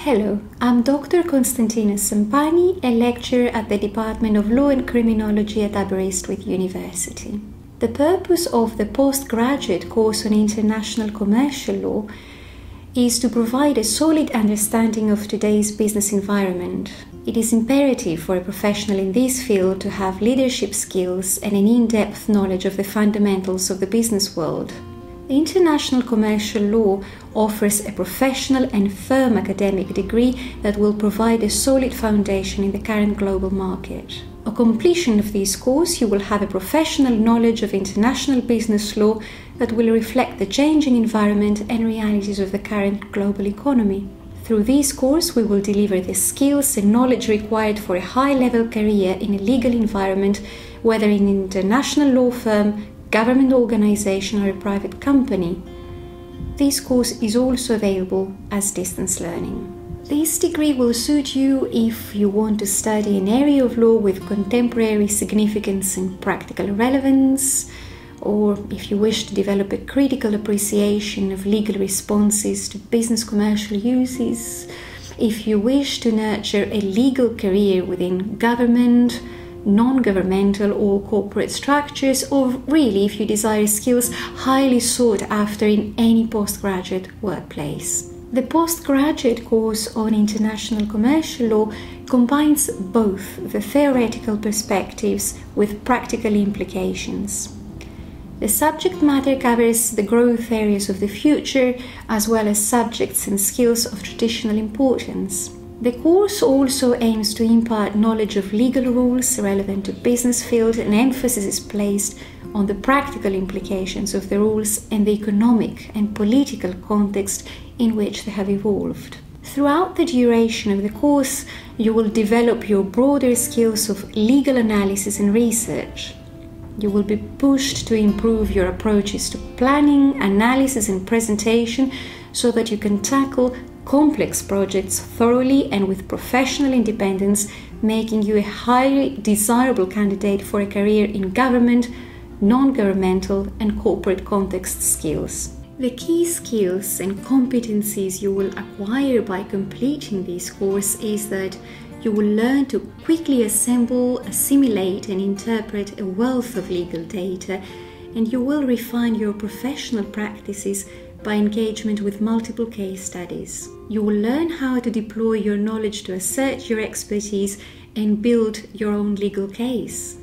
Hello, I'm Dr. Konstantina Sampani, a lecturer at the Department of Law and Criminology at Aberystwyth University. The purpose of the postgraduate course on international commercial law is to provide a solid understanding of today's business environment. It is imperative for a professional in this field to have leadership skills and an in-depth knowledge of the fundamentals of the business world. The international commercial law offers a professional and firm academic degree that will provide a solid foundation in the current global market. On completion of this course, you will have a professional knowledge of international business law that will reflect the changing environment and realities of the current global economy. Through this course, we will deliver the skills and knowledge required for a high-level career in a legal environment, whether in an international law firm, government organization or a private company. This course is also available as distance learning. This degree will suit you if you want to study an area of law with contemporary significance and practical relevance, or if you wish to develop a critical appreciation of legal responses to business commercial uses, if you wish to nurture a legal career within government, non-governmental or corporate structures, or really if you desire skills highly sought after in any postgraduate workplace. The postgraduate course on international commercial law combines both the theoretical perspectives with practical implications. The subject matter covers the growth areas of the future, as well as subjects and skills of traditional importance. The course also aims to impart knowledge of legal rules relevant to business field, and emphasis is placed on the practical implications of the rules and the economic and political context in which they have evolved. Throughout the duration of the course, you will develop your broader skills of legal analysis and research. You will be pushed to improve your approaches to planning, analysis and presentation so that you can tackle complex projects thoroughly and with professional independence, making you a highly desirable candidate for a career in government, non-governmental and corporate context skills. The key skills and competencies you will acquire by completing this course is that you will learn to quickly assemble, assimilate and interpret a wealth of legal data, and you will refine your professional practices by engagement with multiple case studies. You will learn how to deploy your knowledge to assert your expertise and build your own legal case.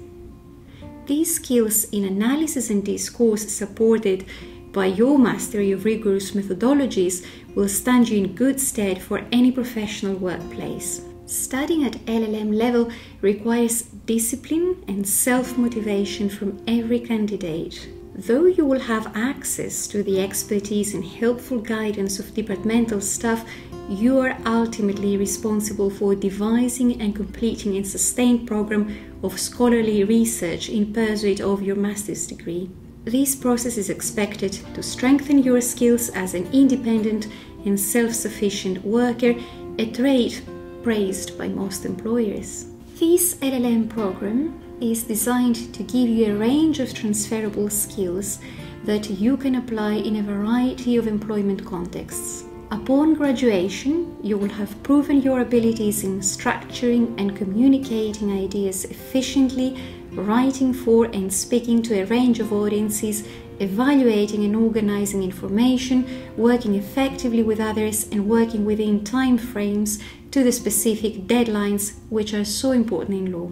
These skills in analysis and discourse, supported by your mastery of rigorous methodologies, will stand you in good stead for any professional workplace. Studying at LLM level requires discipline and self-motivation from every candidate. Though you will have access to the expertise and helpful guidance of departmental staff, you are ultimately responsible for devising and completing a sustained program of scholarly research in pursuit of your master's degree. This process is expected to strengthen your skills as an independent and self-sufficient worker, a trait praised by most employers. This LLM program is designed to give you a range of transferable skills that you can apply in a variety of employment contexts. Upon graduation, you will have proven your abilities in structuring and communicating ideas efficiently, writing for and speaking to a range of audiences, evaluating and organizing information, working effectively with others, and working within time frames to the specific deadlines which are so important in law.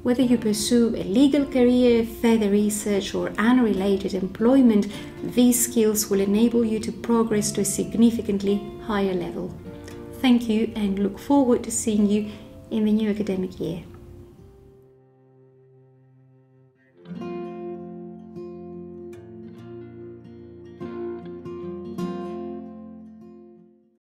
Whether you pursue a legal career, further research or unrelated employment, these skills will enable you to progress to a significantly higher level. Thank you and look forward to seeing you in the new academic year.